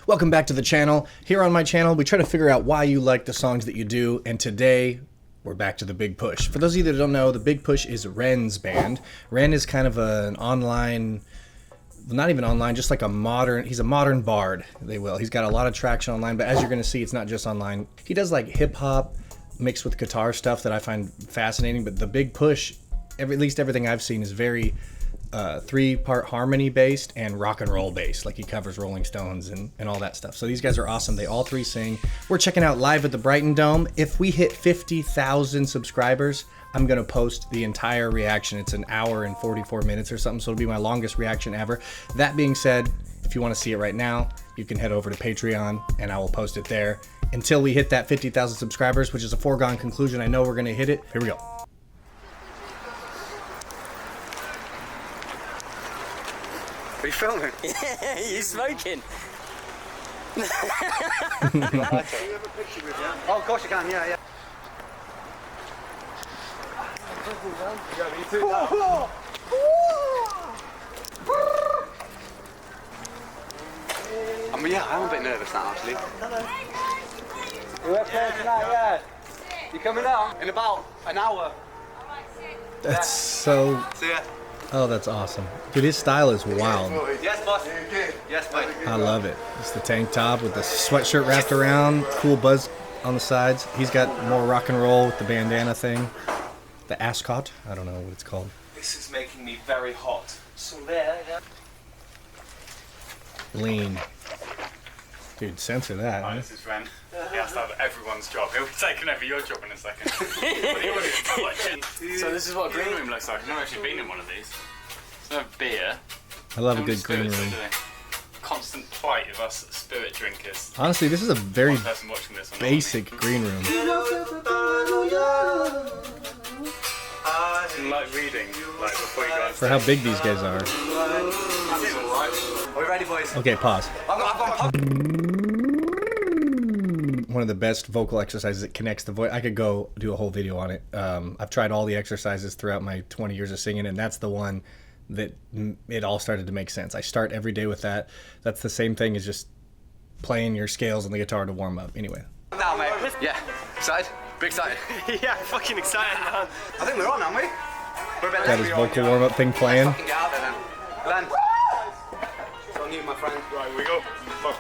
Welcome back to the channel. Here on my channel, we try to figure out why you like the songs that you do, and today we're back to the Big Push. For those of you that don't know, the Big Push is Ren's band. Ren is kind of an online, not even online, just like a modern, he's a modern bard, He's got a lot of traction online, but as you're gonna see, it's not just online. He does like hip hop mixed with guitar stuff that I find fascinating, but the Big Push, at least everything I've seen, is very three-part harmony based and rock and roll based. Like he covers Rolling Stones and all that stuff. So these guys are awesome. They all three sing. We're checking out live at the Brighton Dome. If we hit 50,000 subscribers, I'm gonna post the entire reaction. It's an hour and 44 minutes or something, so it'll be my longest reaction ever. That being said, if you want to see it right now, you can head over to Patreon and I will post it there until we hit that 50,000 subscribers, which is a foregone conclusion. I know we're gonna hit it. Here we go. Are you filming? Yeah, you smoking? Can you have a picture with you? Oh, of course you can, yeah. I mean, yeah, I'm a bit nervous now, actually. We're playing tonight, yeah. You coming out? In about an hour. That's so... See ya. Oh, that's awesome. Dude, his style is wild. Yes, boss. Yes, mate. I love it. It's the tank top with the sweatshirt wrapped around, cool buzz on the sides. He's got more rock and roll with the bandana thing. The ascot. I don't know what it's called. This is making me very hot. So there, yeah. Lean. Dude, censor that. Hi, this is Ren. He has to have everyone's job. He'll be taking over your job in a second. But he already got like So this is what a green room looks like. I've never actually been in one of these. There's no beer. I love a No good green spirits, room. do they? Constant fight of us spirit drinkers. Honestly, this is a very One person watching this on basic green room. Like reading, like before you go on For how big these guys are. Are we ready, boys? Okay, pause. I've got One of the best vocal exercises that connects the voice. I could go do a whole video on it. I've tried all the exercises throughout my 20 years of singing, and that's the one that it all started to make sense. I start every day with that. That's the same thing as just playing your scales on the guitar to warm up. Anyway. now, mate. Yeah. Excited? Big excited. Yeah, fucking excited, man. I think we're on, aren't we? We're a bit Got his vocal warm up thing playing. Fucking get out there then. Glenn. It's on you, my friend. Right, we go. Look.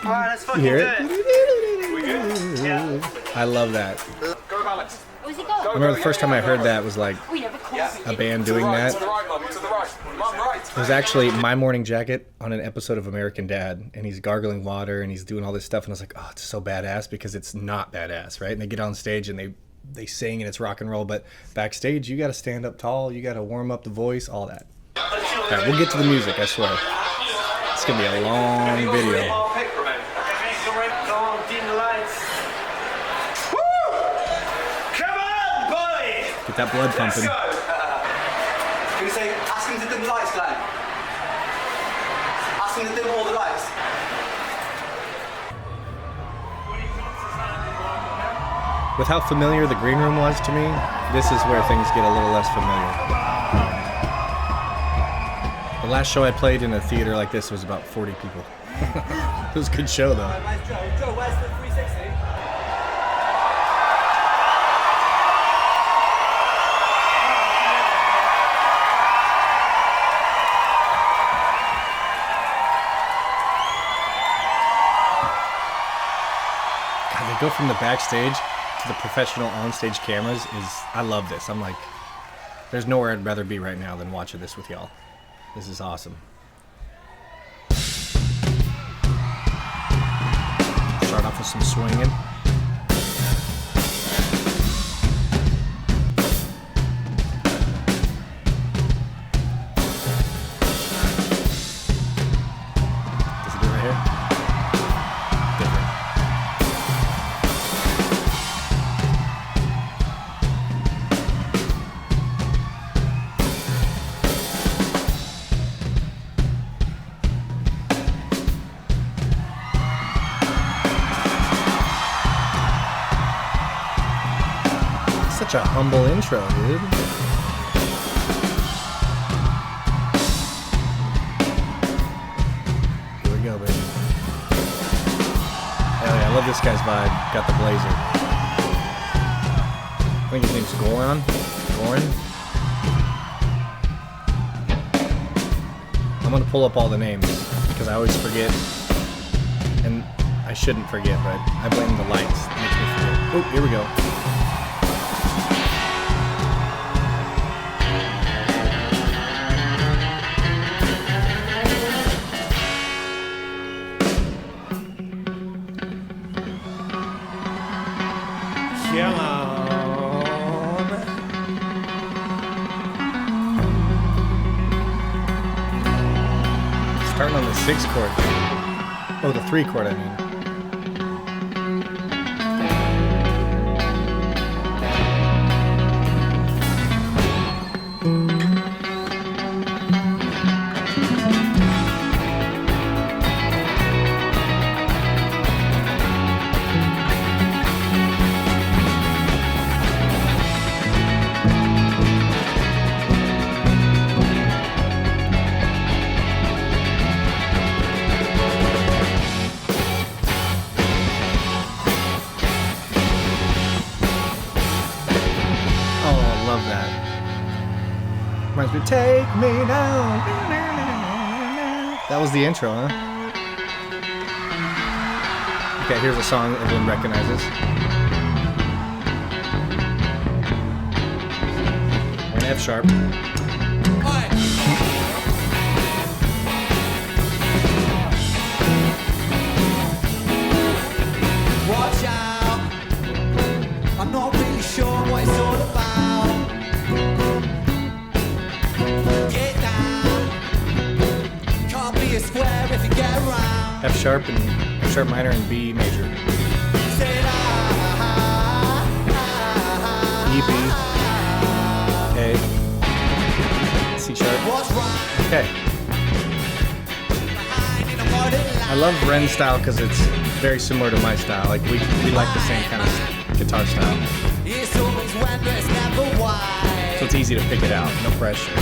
Alright, let's fucking You hear do it? it. We good? Yeah. I love that. Go, Alex. Where's he gone? I remember the first time I heard that was like We never called a band doing that. To the right, Mum. To the right. Mum, right. It was actually My Morning Jacket on an episode of American Dad, and he's gargling water and he's doing all this stuff, and I was like, oh, it's so badass, because it's not badass, right? And they get on stage and they sing and it's rock and roll, but backstage you got to stand up tall, you got to warm up the voice, all that. All right, we'll get to the music, I swear. It's gonna be a long video. Get that blood pumping. Can you say, ask him to dim the lights, Glenn? Ask him to dim all the lights. With how familiar the green room was to me, this is where things get a little less familiar. The last show I played in a theater like this was about 40 people. It was a good show though. Where's Joe? Joe, where's the 360? God, they go from the backstage to the professional onstage cameras. I love this. I'm like, there's nowhere I'd rather be right now than watching this with y'all. This is awesome. Start off with some swinging. Does it do it right here? Different. Such a humble intro, dude. Here we go, baby. I love this guy's vibe. Got the blazer. I think his name's Goran. I'm gonna pull up all the names because I always forget, and I shouldn't forget, but I blame the lights. It makes me forget. Oh, here we go. Come on. Starting on the 6 chord. Oh, the 3 chord, I mean. Reminds me, take me down. That was the intro, huh? Okay, here's a song everyone recognizes. An F sharp. Watch out, I'm not really sure what it's all about. Get down, can't be a square if you get around. F sharp and F sharp minor and B major. Say E, B, A, C sharp. what's wrong Okay. behind in a muddy I love Ren's style because it's very similar to my style. Like we like the same kind of guitar style. It's always when there's never why. So it's easy to pick it out, no pressure.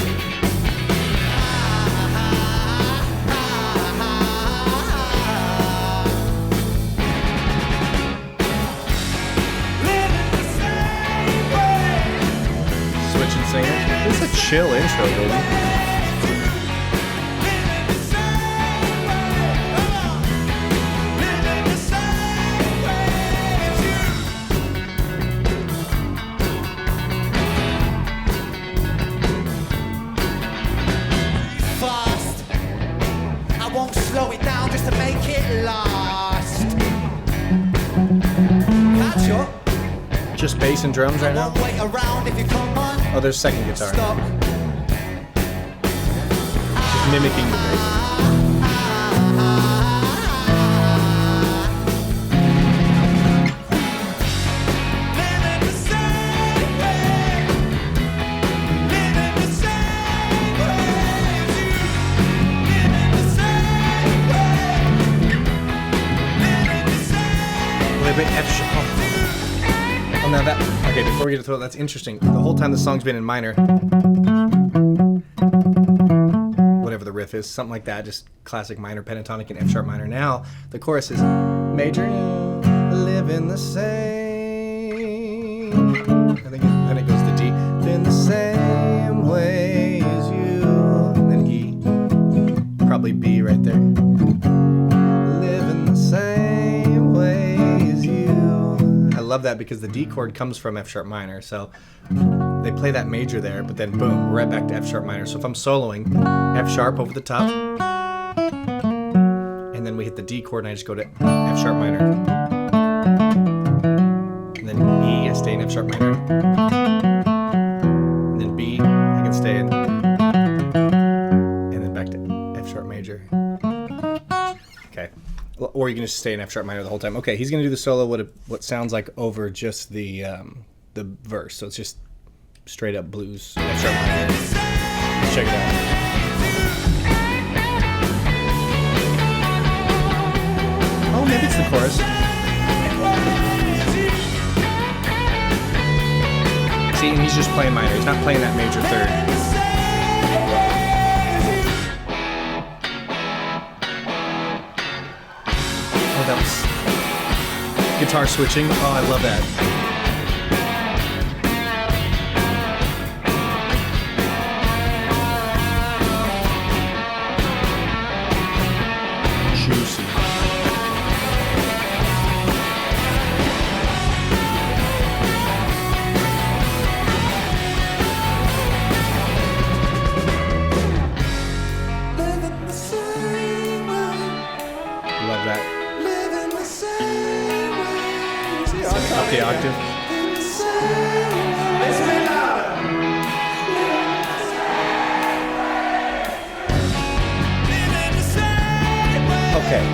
Switching singers. It's a chill intro, dude. Fast, I won't slow it down just to make it last. Catch up, Just bass and drums right now? won't wait around if you come on. Oh, there's second guitar. Stop. Just mimicking the bass. Living the same way. Living the same way as you. Living the same way. Living the same. Wait, F sharp. Oh, now that. Okay, before we get to throw, that's interesting. The whole time the song's been in minor. Whatever the riff is, something like that, just classic minor, pentatonic, and F sharp minor. Now the chorus is major, living the same. Then it goes to D, in the same way as you. And then E, probably B right there. Living the same way as you. I love that because the D chord comes from F sharp minor, so they play that major there, but then boom, we're right back to F sharp minor. So if I'm soloing, F sharp over the top, and then we hit the D chord and I just go to F sharp minor. And then E, I stay in F sharp minor. And then B, I can stay in. And then back to F sharp major. Okay. Or you can just stay in F sharp minor the whole time. Okay, he's gonna do the solo what sounds like over just the verse. So it's just straight up blues F sharp minor. Check it out. Oh, maybe it's the chorus. See, and he's just playing minor. He's not playing that major third. Oh, that was. Guitar switching. Oh, I love that. Juicy. Living the same way. Love that. Living the same way. Up the octave. Living the same way. Living the same way. Okay.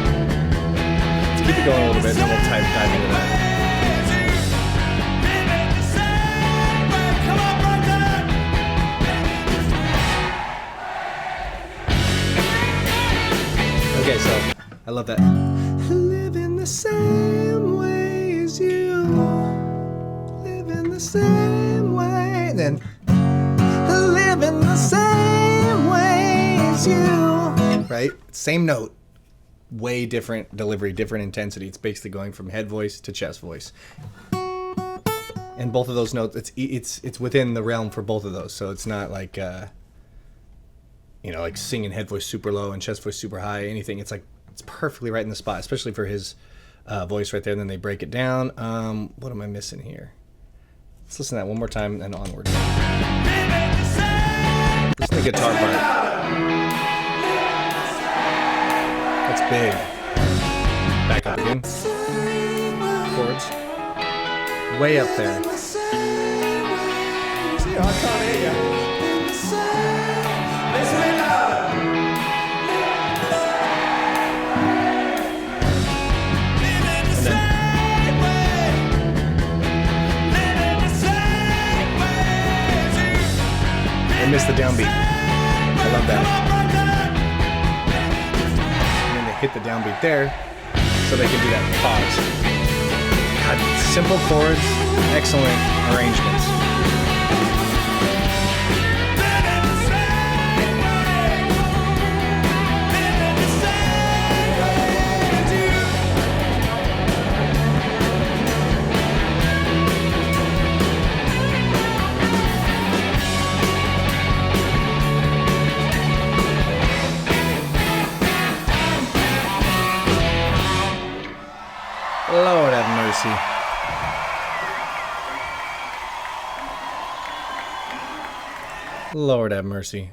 Let's keep it going a little bit, and then we'll dive into that. Living the same way. Come on, Brandon. Okay, so I love that. Living the same way as you. Living the same way. And then living the same way as you. Right? Same note. Way different delivery, different intensity. It's basically going from head voice to chest voice. And both of those notes, it's within the realm for both of those. So it's not like like singing head voice super low and chest voice super high, anything. It's like it's perfectly right in the spot, especially for his voice right there. And then they break it down. What am I missing here? Let's listen to that one more time and onward. Listen to the guitar part. That's big. Back up again. Chords. Way up there. I can't hear you. Listen up. Living the same way. Living the same way. I missed the downbeat. I love that. And then they hit the downbeat there, so they can do that pause. God, simple chords, excellent arrangements. Lord have mercy. Lord have mercy.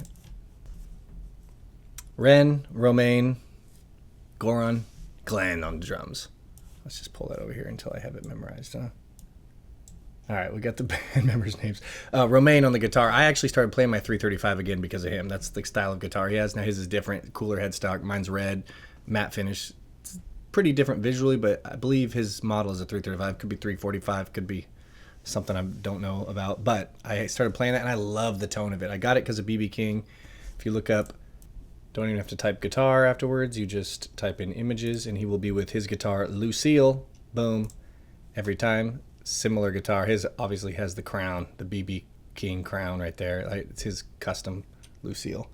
Ren, Romain, Goran, Glenn on the drums. Let's just pull that over here until I have it memorized, huh? All right, we got the band members' names. Romain on the guitar. I actually started playing my 335 again because of him. That's the style of guitar he has. Now his is different, cooler headstock. Mine's red, matte finish. It's pretty different visually, but I believe his model is a 335. Could be 345. Could be something I don't know about. But I started playing that, and I love the tone of it. I got it because of BB King. If you look up, don't even have to type guitar afterwards. You just type in images, and he will be with his guitar, Lucille. Boom. Every time. Similar guitar. His obviously has the crown, the BB King crown right there. It's his custom Lucille.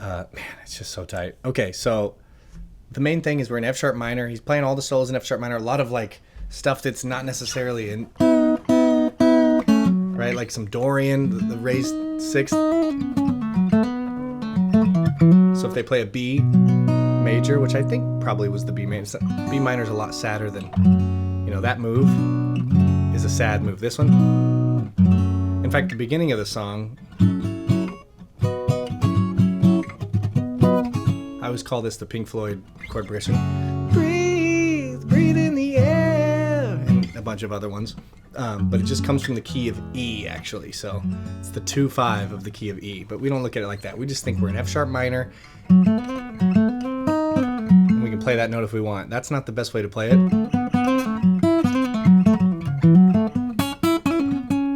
Man, it's just so tight. Okay, so the main thing is we're in F sharp minor. He's playing all the solos in F sharp minor. A lot of like stuff that's not necessarily in, right? Like some Dorian, the raised sixth. So if they play a B major, which I think probably was the B major. B minor is a lot sadder than, that move is a sad move. This one, in fact, the beginning of the song, I always call this the Pink Floyd chord progression. Breathe, breathe in the air, and a bunch of other ones. But it just comes from the key of E, actually. So it's the 2-5 of the key of E. But we don't look at it like that. We just think we're in F sharp minor, and we can play that note if we want. That's not the best way to play it.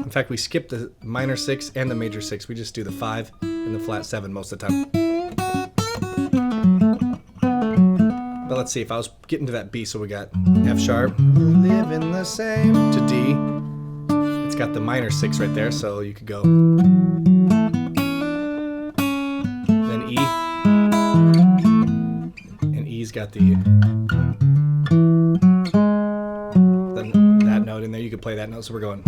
In fact, we skip the minor 6 and the major 6. We just do the 5 and the flat 7 most of the time. But let's see, if I was getting to that B, so we got F sharp, living the same, to D. It's got the minor 6 right there, so you could go. Then E. And E's got the could play that note. So we're going.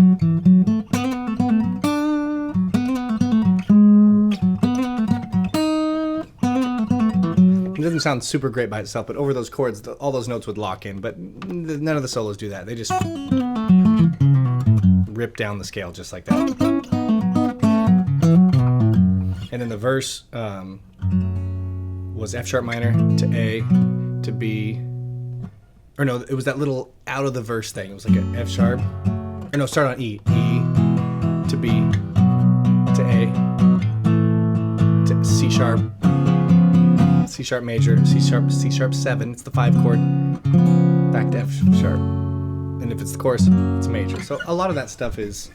It doesn't sound super great by itself, but over those chords, all those notes would lock in. But none of the solos do that. They just rip down the scale just like that. And then the verse was F sharp minor to A to B. Or no, it was that little out of the verse thing. It was like an F sharp. Or no, start on E. E to B to A to C sharp. C sharp major, C sharp 7. It's the 5 chord. Back to F sharp. And if it's the chorus, it's major. So a lot of that stuff is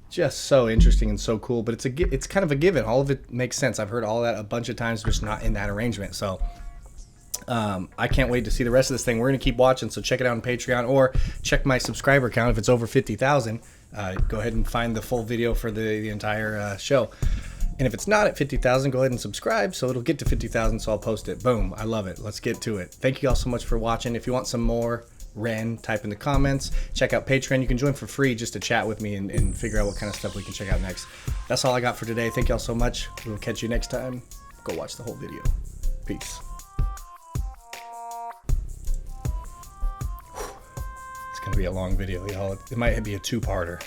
just so interesting and so cool. But it's kind of a given. All of it makes sense. I've heard all that a bunch of times, just not in that arrangement. So I can't wait to see the rest of this thing. We're going to keep watching, so check it out on Patreon or check my subscriber count. If it's over 50,000, go ahead and find the full video for the entire show. And if it's not at 50,000, go ahead and subscribe so it'll get to 50,000, so I'll post it. Boom. I love it. Let's get to it. Thank you all so much for watching. If you want some more Ren, type in the comments. Check out Patreon. You can join for free just to chat with me and figure out what kind of stuff we can check out next. That's all I got for today. Thank you all so much. We'll catch you next time. Go watch the whole video. Peace. It's going to be a long video, y'all. It might be a two-parter.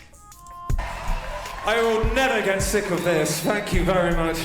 I will never get sick of this. Thank you very much.